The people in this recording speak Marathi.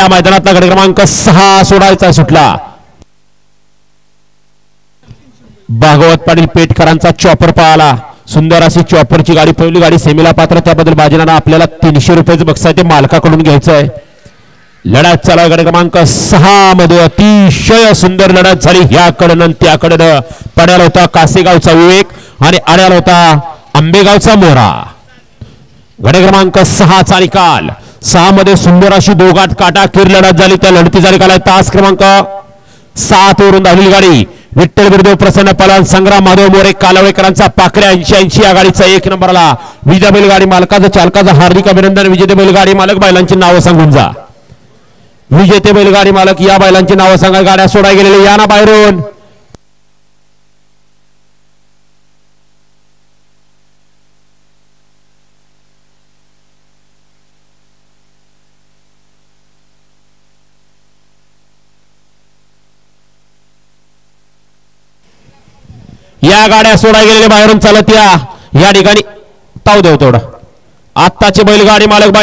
या मैदानातला गट क्रमांक 6 सोडायचा सुटला. भागवत पाटील पेटकरांचा चॉपर पळाला. सुंदर अशी चॉपरची गाडी पहिली गाडी सेमीला पात्र त्याबद्दल बाजीनाना आपल्याला 300 रुपयाचं बक्षीस आहे ते मालकाकडून घ्यायचं आहे. लढत चालू गट क्रमांक 6 मध्ये अतिशय सुंदर लढत झाली. ह्याकडनं त्याकडनं पड्याला होता कासेगावचा विवेक आणि आड्याला होता आंबेगावचा मोरा. गट क्रमांक 6 चा निकाल 6 मध्ये सुंदर अशी दोघात काटाकीर लढत झाली. त्या लढतीचा निकाल आहे तास क्रमांक 7 वरून धावलेली गाडी विठ्ठल बिरदेव प्रसन्न पलाल संग्राम माधव मोरे कालवेकरांचा पाकऱ्या 80 या गाडीचा 1 नंबरला. विजय बैलगाडी मालकाचं चालकाचं हार्दिक अभिनंदन. विजेते बैलगाडी मालक बैलांची नावं सांगून जा. विजेते बैलगाडी मालक या बैलांची नावं सांगा. गाड्या सोडाय गेलेले या ना बाहेरून. या गाड्या सोडाय गेलेले बाहेरून चालत या ठिकाणी ताव देव थोडा. आत्ताचे बैलगाडी मालक